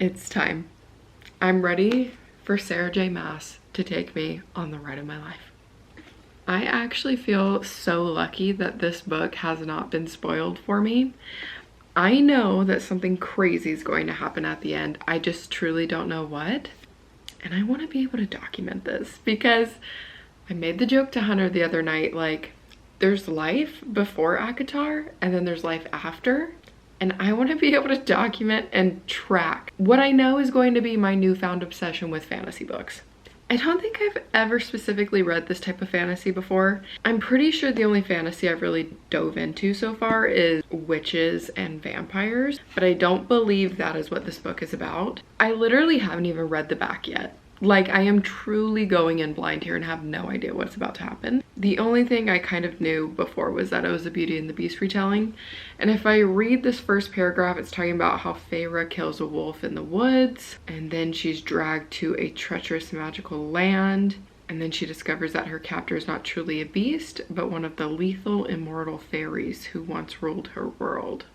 It's time. I'm ready for Sarah J. Maas to take me on the ride of my life. I actually feel so lucky that this book has not been spoiled for me. I know that something crazy is going to happen at the end. I just truly don't know what. And I want to be able to document this because I made the joke to Hunter the other night, like, there's life before ACOTAR and then there's life after. And I want to be able to document and track what I know is going to be my newfound obsession with fantasy books. I don't think I've ever specifically read this type of fantasy before. I'm pretty sure the only fantasy I've really dove into so far is witches and vampires, but I don't believe that is what this book is about. I literally haven't even read the back yet. Like, I am truly going in blind here and have no idea what's about to happen. The only thing I kind of knew before was that it was a Beauty and the Beast retelling. And if I read this first paragraph, it's talking about how Feyre kills a wolf in the woods, and then she's dragged to a treacherous magical land, and then she discovers that her captor is not truly a beast, but one of the lethal immortal fairies who once ruled her world.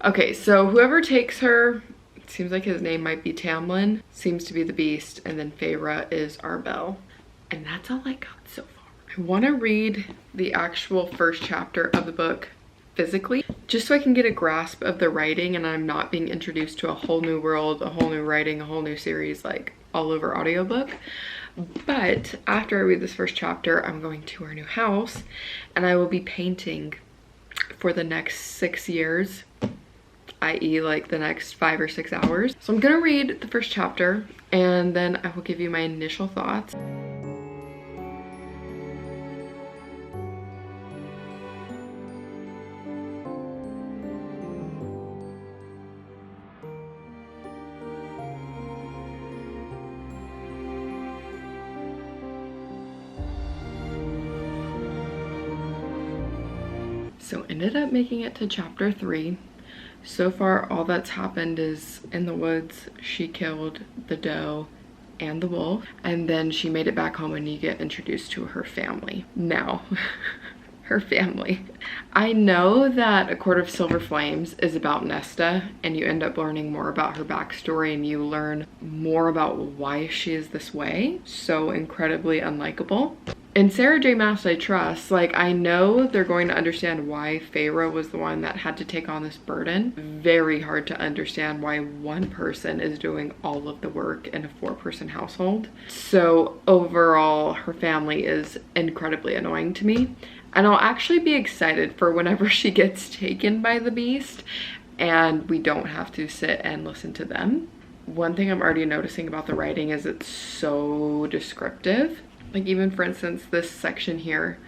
Okay, so whoever takes her, seems like his name might be Tamlin, seems to be the beast, and then Feyre is Arbel. And that's all I got so far. I want to read the actual first chapter of the book physically, just so I can get a grasp of the writing and I'm not being introduced to a whole new world, a whole new writing, a whole new series, like all over audiobook. But after I read this first chapter, I'm going to our new house and I will be painting for the next 6 years, i.e. like the next 5 or 6 hours. So I'm gonna read the first chapter and then I will give you my initial thoughts. So ended up making it to chapter 3. So far, all that's happened is in the woods, she killed the doe and the wolf, and then she made it back home and you get introduced to her family. Now, her family. I know that A Court of Silver Flames is about Nesta, and you end up learning more about her backstory and you learn more about why she is this way. So incredibly unlikable. And Sarah J. Maas I trust. Like, I know they're going to understand why Feyre was the one that had to take on this burden. Very hard to understand why one person is doing all of the work in a 4-person household. So overall, her family is incredibly annoying to me. And I'll actually be excited for whenever she gets taken by the beast and we don't have to sit and listen to them. One thing I'm already noticing about the writing is it's so descriptive. Like, even for instance, this section here,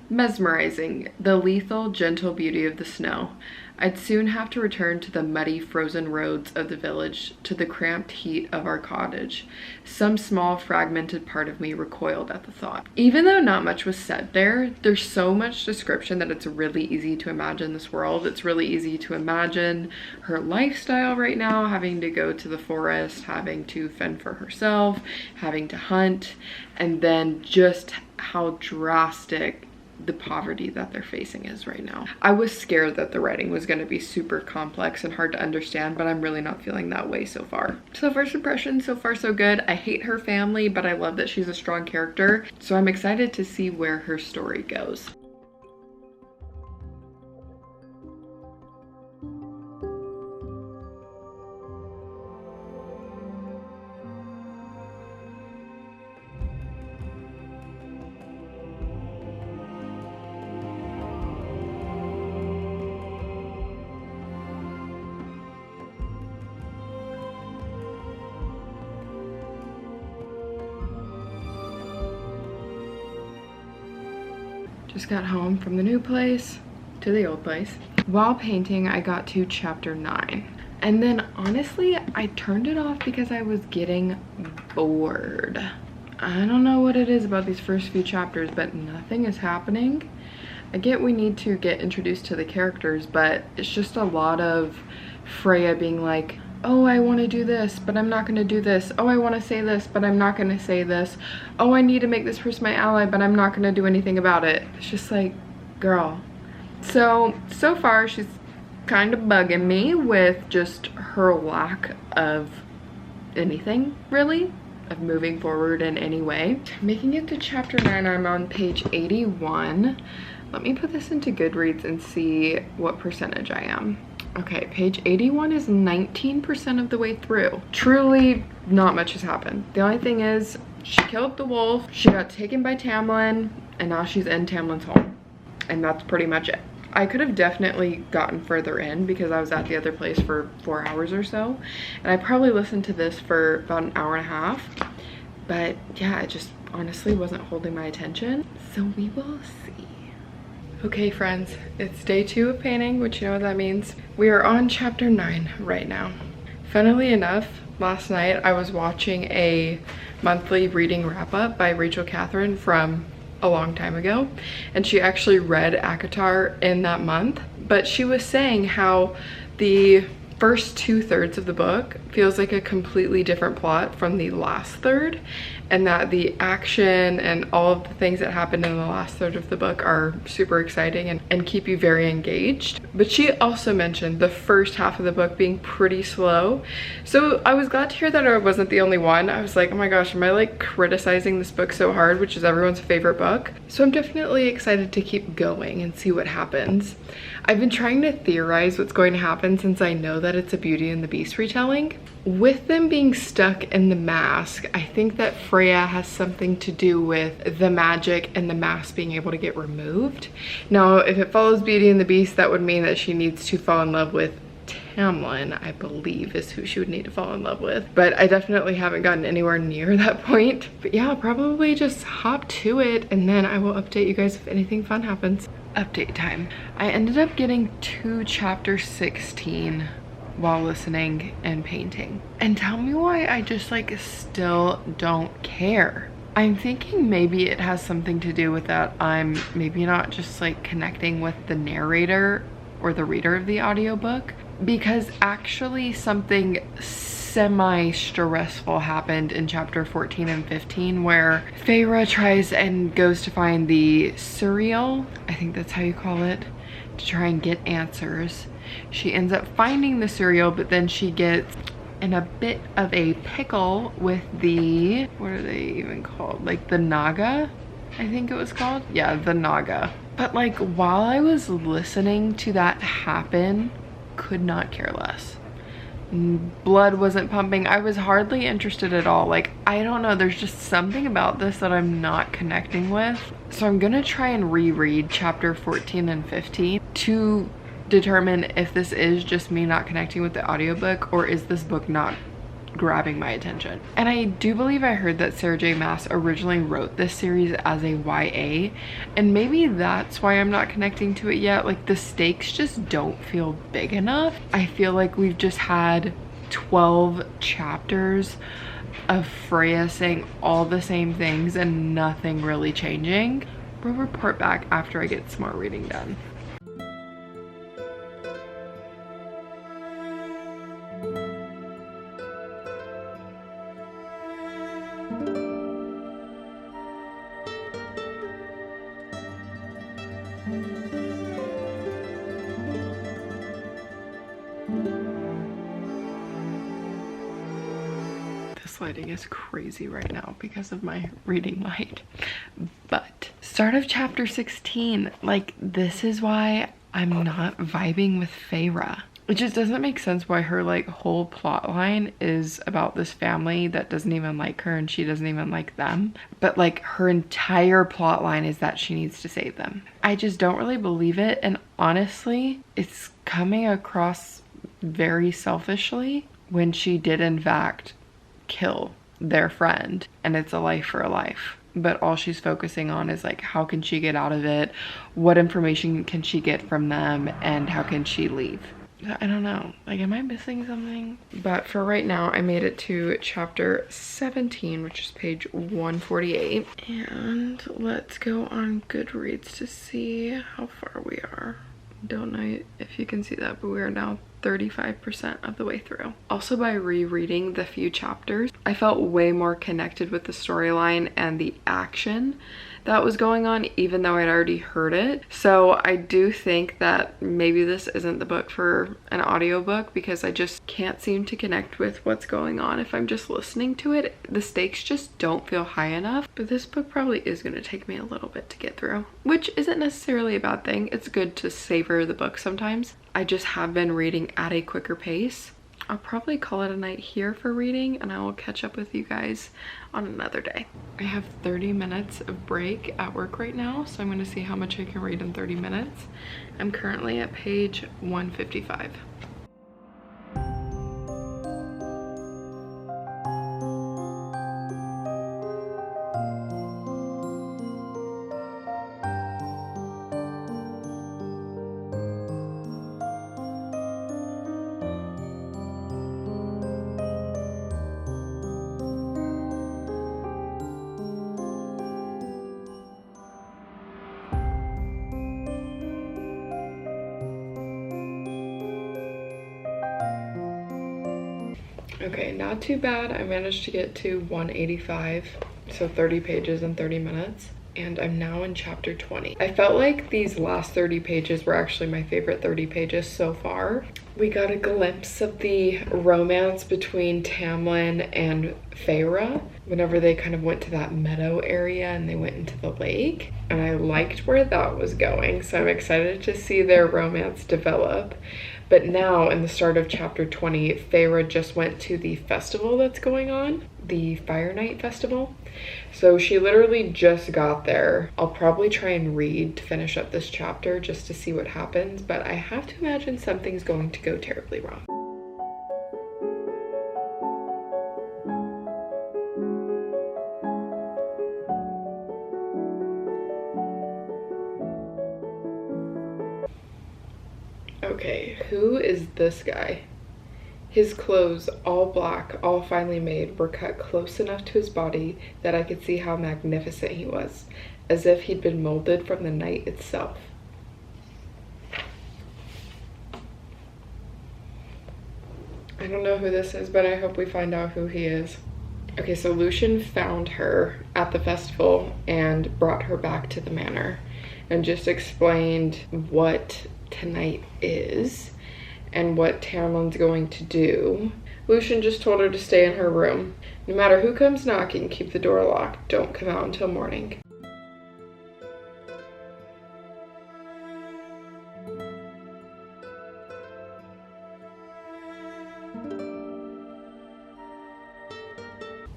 mesmerizing, the lethal, gentle beauty of the snow. I'd soon have to return to the muddy, frozen roads of the village, to the cramped heat of our cottage. Some small, fragmented part of me recoiled at the thought. Even though not much was said there, there's so much description that it's really easy to imagine this world. It's really easy to imagine her lifestyle right now, having to go to the forest, having to fend for herself, having to hunt, and then just how drastic the poverty that they're facing is right now. I was scared that the writing was going to be super complex and hard to understand, but I'm really not feeling that way so far. So first impression, so far so good. I hate her family, but I love that she's a strong character. So I'm excited to see where her story goes. Just got home from the new place to the old place. While painting, I got to chapter 9. And then honestly, I turned it off because I was getting bored. I don't know what it is about these first few chapters, but nothing is happening. I get we need to get introduced to the characters, but it's just a lot of Freya being like, oh, I want to do this, but I'm not going to do this. Oh, I want to say this, but I'm not going to say this. Oh, I need to make this person my ally, but I'm not going to do anything about it. It's just like, girl. So far, she's kind of bugging me with just her lack of anything really, of moving forward in any way. Making it to chapter 9, I'm on page 81. Let me put this into Goodreads and see what percentage I am. Okay, page 81 is 19% of the way through. Truly, not much has happened. The only thing is, she killed the wolf, she got taken by Tamlin, and now she's in Tamlin's home. And that's pretty much it. I could have definitely gotten further in because I was at the other place for 4 hours or so. And I probably listened to this for about an hour and a half. But yeah, it just honestly wasn't holding my attention. So we will see. Okay friends, it's day 2 of painting, which you know what that means. We are on chapter 9 right now. Funnily enough, last night I was watching a monthly reading wrap-up by Rachel Catherine from a long time ago, and she actually read ACOTAR in that month, but she was saying how the first 2/3 of the book feels like a completely different plot from the last third, and that the action and all of the things that happened in the last third of the book are super exciting and keep you very engaged. But she also mentioned the first half of the book being pretty slow. So I was glad to hear that I wasn't the only one. I was like, oh my gosh, am I like criticizing this book so hard, which is everyone's favorite book? So I'm definitely excited to keep going and see what happens. I've been trying to theorize what's going to happen since I know that it's a Beauty and the Beast retelling. With them being stuck in the mask, I think that Freya has something to do with the magic and the mask being able to get removed. Now, if it follows Beauty and the Beast, that would mean that she needs to fall in love with Tamlin, I believe is who she would need to fall in love with. But I definitely haven't gotten anywhere near that point. But yeah, I'll probably just hop to it and then I will update you guys if anything fun happens. Update time. I ended up getting to chapter 16 while listening and painting. And tell me why I just like still don't care. I'm thinking maybe it has something to do with that I'm maybe not just like connecting with the narrator or the reader of the audiobook, because actually something semi-stressful happened in chapter 14 and 15 where Feyre tries and goes to find the cereal, I think that's how you call it, to try and get answers. She ends up finding the cereal, but then she gets in a bit of a pickle with the, what are they even called? Like the Naga, I think it was called. Yeah, the Naga. But like while I was listening to that happen, could not care less. Blood wasn't pumping. I was hardly interested at all. Like, I don't know, there's just something about this that I'm not connecting with. So I'm gonna try and reread chapter 14 and 15 to determine if this is just me not connecting with the audiobook or is this book not grabbing my attention. And I do believe I heard that Sarah J Maas originally wrote this series as a YA, and maybe that's why I'm not connecting to it yet. Like the stakes just don't feel big enough. I feel like we've just had 12 chapters of Freya saying all the same things and nothing really changing. We'll report back after I get some more reading done. This lighting is crazy right now because of my reading light. But start of chapter 16, like this is why I'm not vibing with Feyre. It just doesn't make sense why her like whole plot line is about this family that doesn't even like her and she doesn't even like them. But like her entire plot line is that she needs to save them. I just don't really believe it, and honestly, it's coming across very selfishly when she did in fact kill their friend, and it's a life for a life. But all she's focusing on is like, how can she get out of it? What information can she get from them? And how can she leave? I don't know, like, am I missing something? But for right now, I made it to chapter 17, which is page 148. And let's go on Goodreads to see how far we are. Don't know if you can see that, but we are now 35% of the way through. Also, by rereading the few chapters, I felt way more connected with the storyline and the action that was going on, even though I'd already heard it. So I do think that maybe this isn't the book for an audiobook, because I just can't seem to connect with what's going on if I'm just listening to it. The stakes just don't feel high enough. But this book probably is going to take me a little bit to get through, which isn't necessarily a bad thing. It's good to savor the book sometimes. I just have been reading at a quicker pace. I'll probably call it a night here for reading, and I will catch up with you guys on another day. I have 30 minutes of break at work right now, so I'm going to see how much I can read in 30 minutes. I'm currently at page 155. Okay, not too bad. I managed to get to 185, so 30 pages in 30 minutes, and I'm now in chapter 20. I felt like these last 30 pages were actually my favorite 30 pages so far. We got a glimpse of the romance between Tamlin and Feyre whenever they kind of went to that meadow area and they went into the lake, and I liked where that was going, so I'm excited to see their romance develop. But now in the start of chapter 20, Feyre just went to the festival that's going on, the Fire Night Festival. So she literally just got there. I'll probably try and read to finish up this chapter just to see what happens, but I have to imagine something's going to go terribly wrong. Okay, who is this guy? His clothes, all black, all finely made, were cut close enough to his body that I could see how magnificent he was, as if he'd been molded from the night itself. I don't know who this is, but I hope we find out who he is. Okay, so Lucien found her at the festival and brought her back to the manor and just explained what tonight is and what Tamlin's going to do. Lucien just told her to stay in her room. No matter who comes knocking, keep the door locked. Don't come out until morning.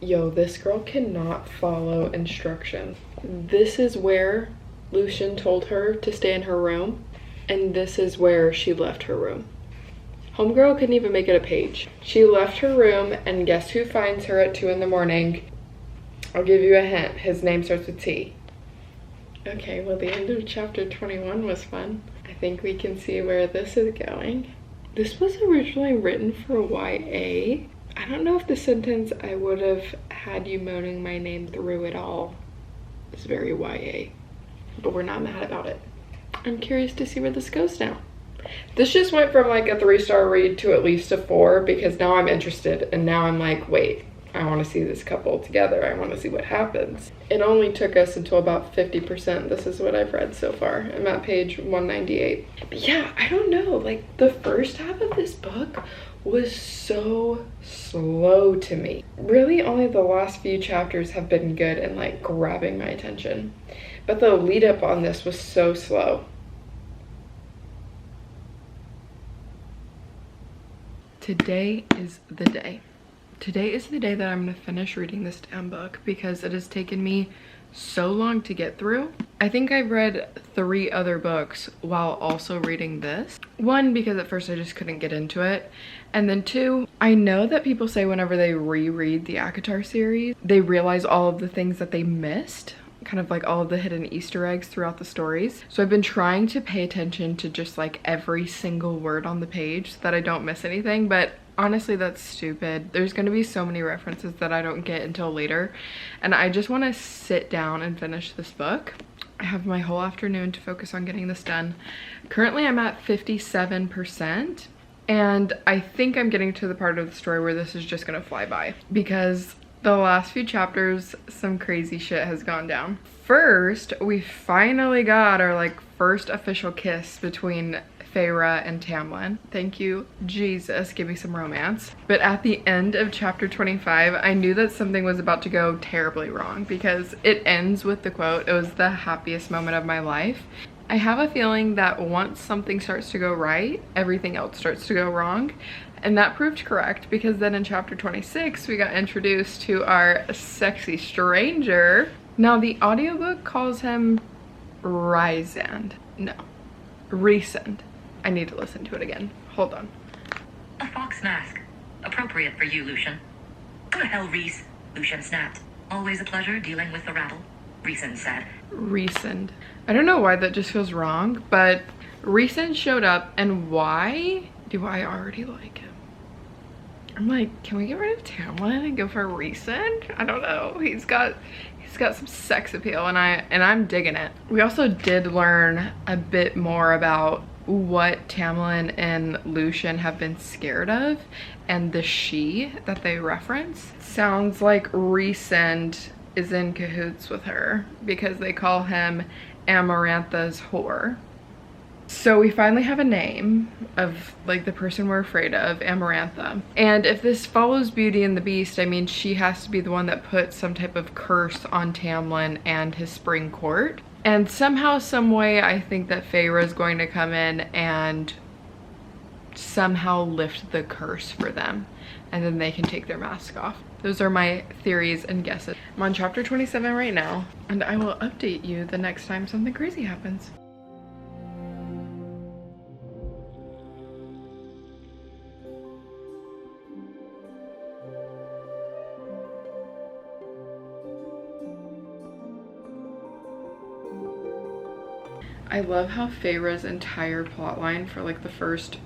Yo, this girl cannot follow instructions. This is where Lucien told her to stay in her room, and this is where she left her room. Homegirl couldn't even make it a page. She left her room, and guess who finds her at 2 in the morning? I'll give you a hint. His name starts with T. Okay, well, the end of chapter 21 was fun. I think we can see where this is going. This was originally written for YA. I don't know if the sentence "I would have had you moaning my name through it all" is very YA, but we're not mad about it. I'm curious to see where this goes now. This just went from like a 3-star read to at least a 4, because now I'm interested, and now I'm like, wait, I want to see this couple together. I want to see what happens. It only took us until about 50%. This is what I've read so far. I'm at page 198. But yeah, I don't know. Like, the first half of this book was so slow to me. Really, only the last few chapters have been good and like grabbing my attention. But the lead up on this was so slow. Today is the day. Today is the day that I'm gonna finish reading this damn book, because it has taken me so long to get through. I think I've read 3 other books while also reading this. 1, because at first I just couldn't get into it. And then 2, I know that people say whenever they reread the ACOTAR series, they realize all of the things that they missed, kind of like all of the hidden Easter eggs throughout the stories. So I've been trying to pay attention to just like every single word on the page so that I don't miss anything, but honestly, that's stupid. There's gonna be so many references that I don't get until later, and I just want to sit down and finish this book. I have my whole afternoon to focus on getting this done. Currently, I'm at 57%, And I think I'm getting to the part of the story where this is just gonna fly by, because the last few chapters, some crazy shit has gone down. First, we finally got our like first official kiss between Feyre and Tamlin. Thank you, Jesus, give me some romance. But at the end of chapter 25, I knew that something was about to go terribly wrong, because it ends with the quote, "It was the happiest moment of my life." I have a feeling that once something starts to go right, everything else starts to go wrong. And that proved correct, because then in chapter 26, we got introduced to our sexy stranger. Now the audiobook calls him Rysand. No, Rhysand. I need to listen to it again. Hold on. A fox mask. Appropriate for you, Lucian. Go to hell, Rhys. Lucian snapped. Always a pleasure dealing with the rabble, Rhysand said. Rhysand. I don't know why that just feels wrong, but Rhysand showed up, and why do I already like him? I'm like, can we get rid of Tamlin and go for Rhysand? I don't know. He's got some sex appeal, and I'm digging it. We also did learn a bit more about what Tamlin and Lucian have been scared of, and the she that they reference. Sounds like Rhysand is in cahoots with her, because they call him Amarantha's whore. So we finally have a name of like the person we're afraid of, Amarantha. And if this follows Beauty and the Beast, I mean, she has to be the one that put some type of curse on Tamlin and his spring court. And somehow, some way, I think that Feyre is going to come in and somehow lift the curse for them, and then they can take their mask off. Those are my theories and guesses. I'm on chapter 27 right now, and I will update you the next time something crazy happens. I love how Feyre's entire plotline for like the first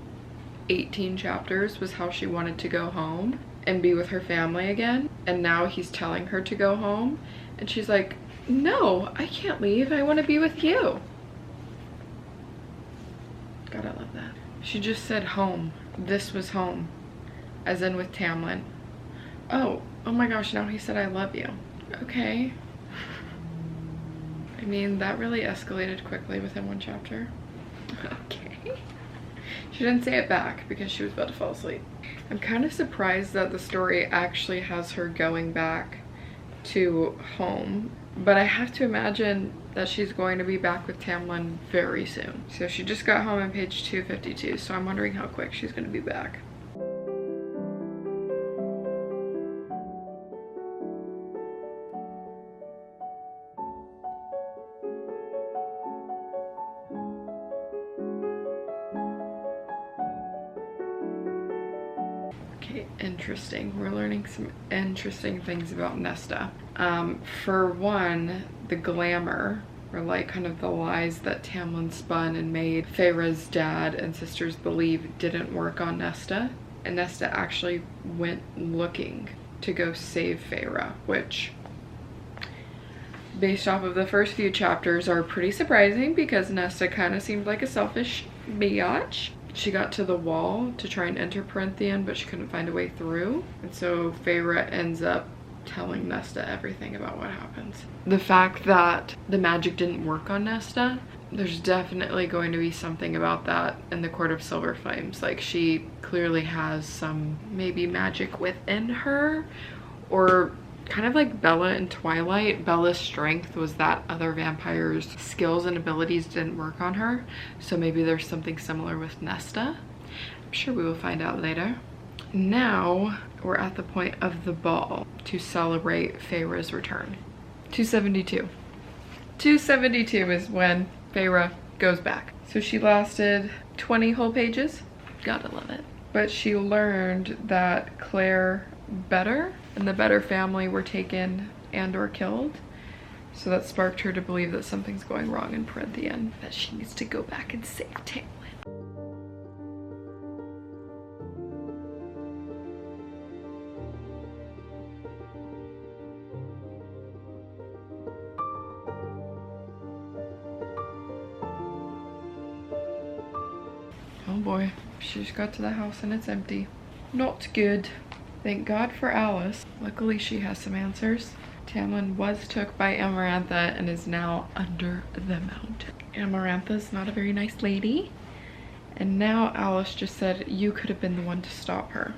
18 chapters was how she wanted to go home and be with her family again, and now he's telling her to go home and she's like, no, I can't leave, I want to be with you. God, I love that. She just said home. This was home, as in with Tamlin. Oh my gosh, now he said I love you. Okay. I mean, that really escalated quickly within one chapter. Okay. She didn't say it back because she was about to fall asleep. I'm kind of surprised that the story actually has her going back to home, but I have to imagine that she's going to be back with Tamlin very soon. So she just got home on page 252, so I'm wondering how quick she's going to be back. Okay, interesting. We're learning some interesting things about Nesta. For one, the glamour, or like kind of the lies that Tamlin spun and made Feyre's dad and sisters believe didn't work on Nesta. And Nesta actually went looking to go save Feyre, which, based off of the first few chapters, are pretty surprising, because Nesta kind of seemed like a selfish biatch. She got to the wall to try and enter Perinthian, but she couldn't find a way through. And so Feyre ends up telling Nesta everything about what happens. The fact that the magic didn't work on Nesta, there's definitely going to be something about that in the Court of Silver Flames. Like, she clearly has some maybe magic within her, or kind of like Bella in Twilight. Bella's strength was that other vampires' skills and abilities didn't work on her. So maybe there's something similar with Nesta. I'm sure we will find out later. Now we're at the point of the ball to celebrate Feyre's return. 272. 272 is when Feyre goes back. So she lasted 20 whole pages. Gotta love it. But she learned that Claire Better and the Better family were taken and or killed. So that sparked her to believe that something's going wrong in Perinthian, that she needs to go back and save Tamlin. Oh boy. She just got to the house and it's empty. Not good. Thank God for Alice. Luckily she has some answers. Tamlin was took by Amarantha and is now under the mountain. Amarantha's not a very nice lady. And now Alice just said you could have been the one to stop her.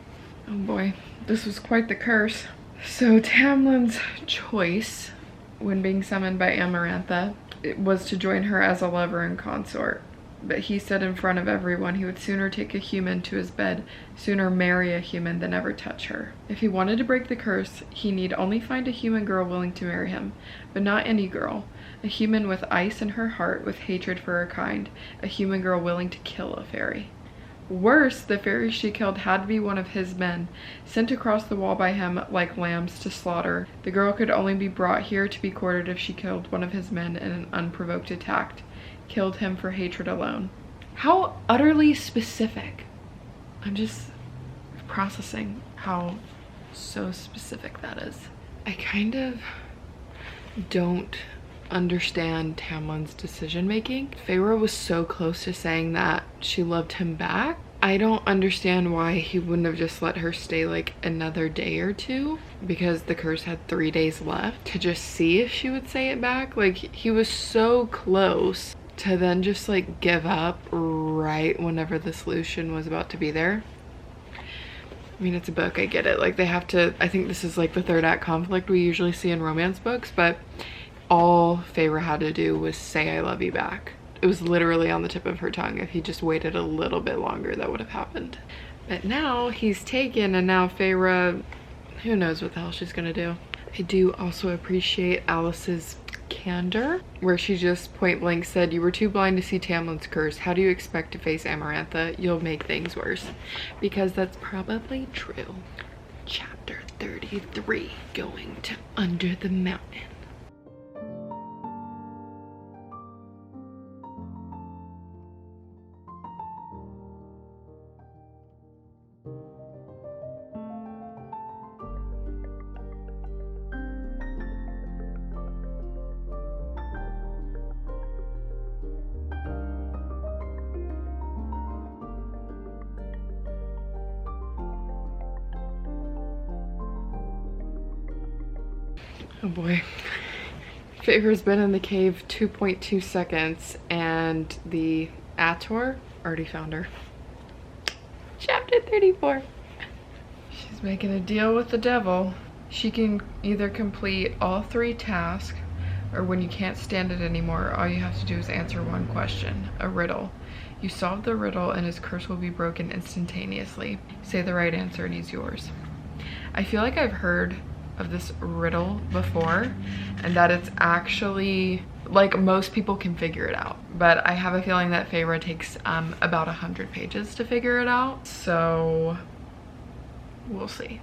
Oh boy, this was quite the curse. So Tamlin's choice when being summoned by Amarantha was to join her as a lover and consort. But he said in front of everyone he would sooner take a human to his bed, sooner marry a human than ever touch her. If he wanted to break the curse, he need only find a human girl willing to marry him, but not any girl. A human with ice in her heart, with hatred for her kind. A human girl willing to kill a fairy. Worse, the fairy she killed had to be one of his men, sent across the wall by him like lambs to slaughter. The girl could only be brought here to be courted if she killed one of his men in an unprovoked attack. Killed him for hatred alone. How utterly specific. I'm just processing how so specific that is. I kind of don't understand Tamlin's decision making. Feyre was so close to saying that she loved him back. I don't understand why he wouldn't have just let her stay like another day or two, because the curse had 3 days left, to just see if she would say it back. Like, he was so close to then just like give up right whenever the solution was about to be there. I mean, it's a book, I get it. Like, they have to, I think this is like the third act conflict we usually see in romance books, but all Feyre had to do was say I love you back. It was literally on the tip of her tongue. If he just waited a little bit longer, that would have happened. But now he's taken, and now Feyre, who knows what the hell she's gonna do. I do also appreciate Alice's candor, where she just point blank said, you were too blind to see Tamlin's curse. How do you expect to face Amarantha? You'll make things worse. Because that's probably true. Chapter 33, going to Under the Mountain. Oh boy. Feyre's been in the cave 2.2 seconds and the ACOTAR already found her. Chapter 34. She's making a deal with the devil. She can either complete all 3 tasks, or when you can't stand it anymore, all you have to do is answer one question, a riddle. You solve the riddle and his curse will be broken instantaneously. Say the right answer and he's yours. I feel like I've heard of this riddle before, and that it's actually like most people can figure it out, but I have a feeling that Feyre takes about 100 pages to figure it out, so we'll see.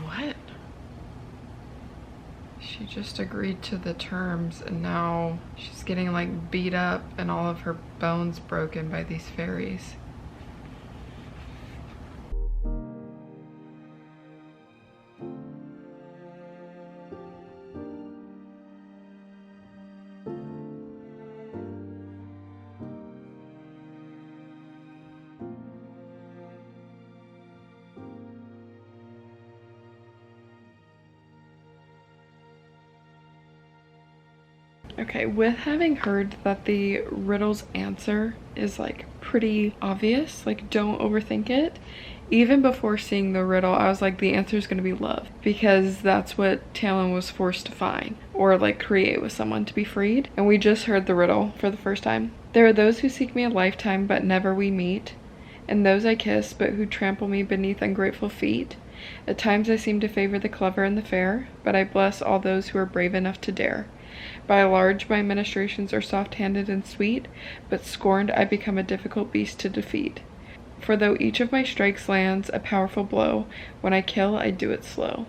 What? She just agreed to the terms and now she's getting like beat up and all of her bones broken by these fairies. Okay, with having heard that the riddle's answer is like pretty obvious, like don't overthink it. Even before seeing the riddle, I was like, the answer is going to be love, because that's what Tamlin was forced to find or like create with someone to be freed. And we just heard the riddle for the first time. There are those who seek me a lifetime, but never we meet, and those I kiss, but who trample me beneath ungrateful feet. At times I seem to favor the clever and the fair, but I bless all those who are brave enough to dare. By and large, my ministrations are soft-handed and sweet, but scorned I become a difficult beast to defeat. For though each of my strikes lands a powerful blow, when I kill, I do it slow.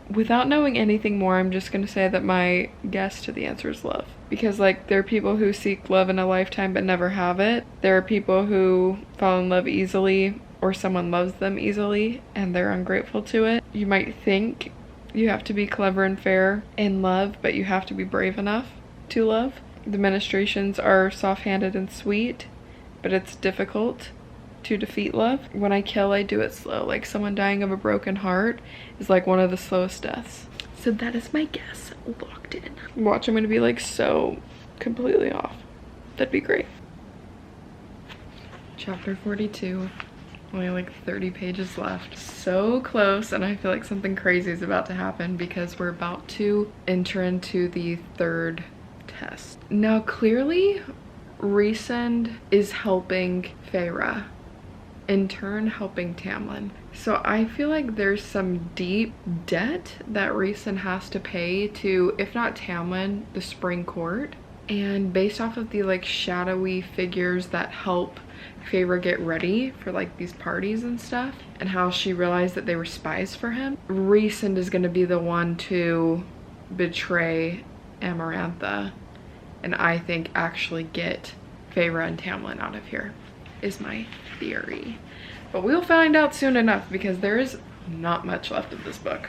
Without knowing anything more, I'm just going to say that my guess to the answer is love. Because, like, there are people who seek love in a lifetime but never have it. There are people who fall in love easily, or someone loves them easily, and they're ungrateful to it. You might think you have to be clever and fair in love, but you have to be brave enough to love. The ministrations are soft-handed and sweet, but it's difficult to defeat love. When I kill, I do it slow. Like someone dying of a broken heart is like one of the slowest deaths. So that is my guess locked in. Watch, I'm gonna be like so completely off. That'd be great. Chapter 42. Only like 30 pages left. So close, and I feel like something crazy is about to happen because we're about to enter into the third test. Now clearly Rhysand is helping Feyre, in turn helping Tamlin. So I feel like there's some deep debt that Rhysand has to pay to, if not Tamlin, the Spring Court. And based off of the like shadowy figures that help Feyre get ready for like these parties and stuff, and how she realized that they were spies for him, Rhysand is going to be the one to betray Amarantha, and I think actually get Feyre and Tamlin out of here, is my theory. But we'll find out soon enough because there is not much left of this book.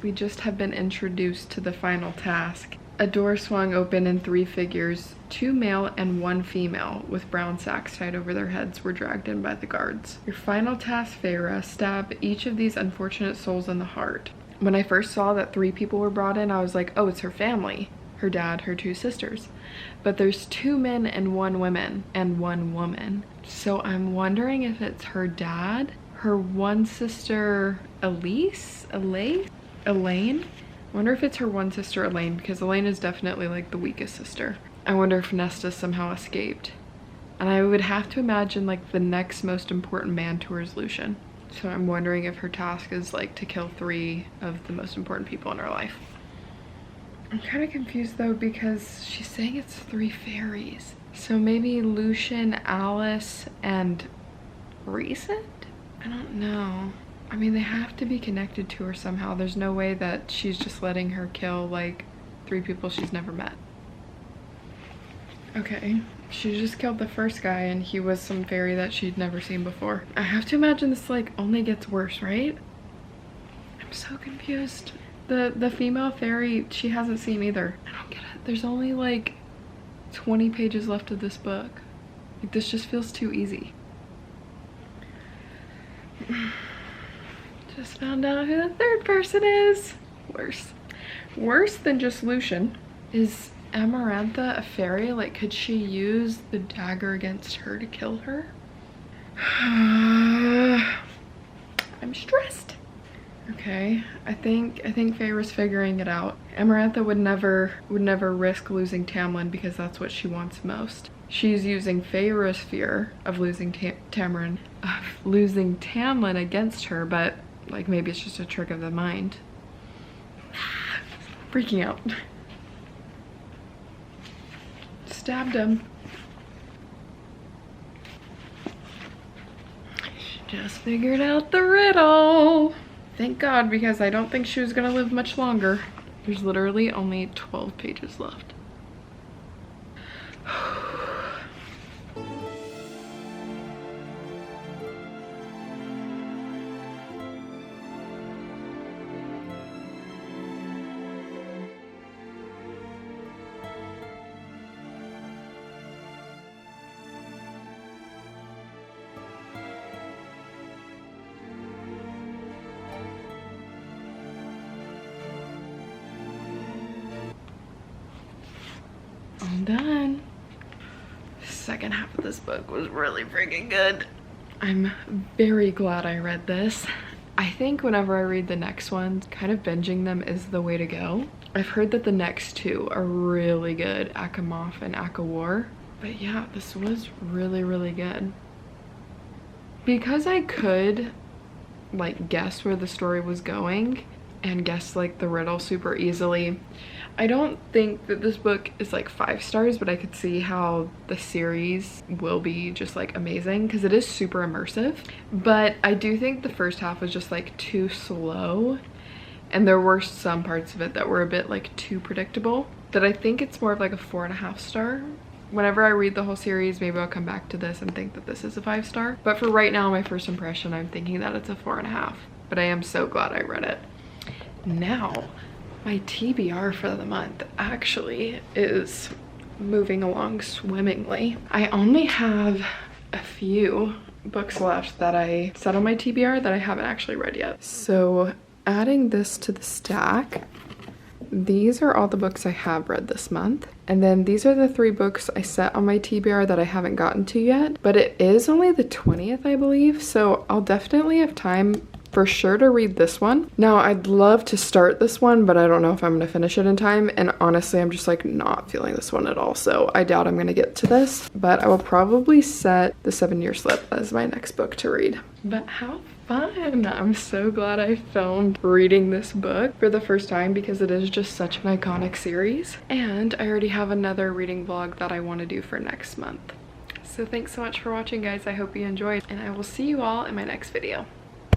We just have been introduced to the final task. A door swung open and 3 figures, 2 male and 1 female, with brown sacks tied over their heads, were dragged in by the guards. Your final task, Feyre, stab each of these unfortunate souls in the heart. When I first saw that 3 people were brought in, I was like, oh, it's her family. Her dad, her 2 sisters. But there's 2 men and 1 woman, and 1 woman. So I'm wondering if it's her dad, her 1 sister, Elaine? I wonder if it's her 1 sister, Elaine, because Elaine is definitely like the weakest sister. I wonder if Nesta somehow escaped. And I would have to imagine like the next most important man to her is Lucian. So I'm wondering if her task is like to kill 3 of the most important people in her life. I'm kind of confused though because she's saying it's 3 fairies. So maybe Lucian, Alice, and Rhysand? I don't know. I mean, they have to be connected to her somehow. There's no way that she's just letting her kill like 3 people she's never met. Okay, she just killed the first guy and he was some fairy that she'd never seen before. I have to imagine this like only gets worse, right? I'm so confused. The female fairy, she hasn't seen either. I don't get it. There's only like 20 pages left of this book. Like, this just feels too easy. Just found out who the 3rd person is. Worse than just Lucian. Is Amarantha a fairy? Like, could she use the dagger against her to kill her? I'm stressed. Okay, I think Feyre's figuring it out. Amarantha would never risk losing Tamlin because that's what she wants most. She's using Feyre's fear of losing Tamlin against her, but like maybe it's just a trick of the mind. Freaking out. Stabbed him. She just figured out the riddle. Thank God, because I don't think she was gonna live much longer. There's literally only 12 pages left. I'm done. Second half of this book was really freaking good. I'm very glad I read this. I think whenever I read the next ones, kind of binging them is the way to go. I've heard that the next 2 are really good, ACOMAF and ACOWAR. But yeah, this was really, really good. Because I could like guess where the story was going, and guessed like the riddle super easily. I don't think that this book is like 5 stars, but I could see how the series will be just like amazing because it is super immersive. But I do think the first half was just like too slow, and there were some parts of it that were a bit like too predictable, that I think it's more of like a 4.5 star. Whenever I read the whole series, maybe I'll come back to this and think that this is a 5 star. But for right now, my first impression, I'm thinking that it's a 4.5. But I am so glad I read it. Now, my TBR for the month actually is moving along swimmingly. I only have a few books left that I set on my TBR that I haven't actually read yet. So adding this to the stack, these are all the books I have read this month. And then these are the 3 books I set on my TBR that I haven't gotten to yet. But it is only the 20th, I believe. So I'll definitely have time for sure to read this one. Now, I'd love to start this one, but I don't know if I'm gonna finish it in time. And honestly, I'm just like not feeling this one at all. So I doubt I'm gonna get to this, but I will probably set The 7-Year Slip as my next book to read. But how fun. I'm so glad I filmed reading this book for the first time because it is just such an iconic series. And I already have another reading vlog that I want to do for next month. So thanks so much for watching, guys. I hope you enjoyed, and I will see you all in my next video.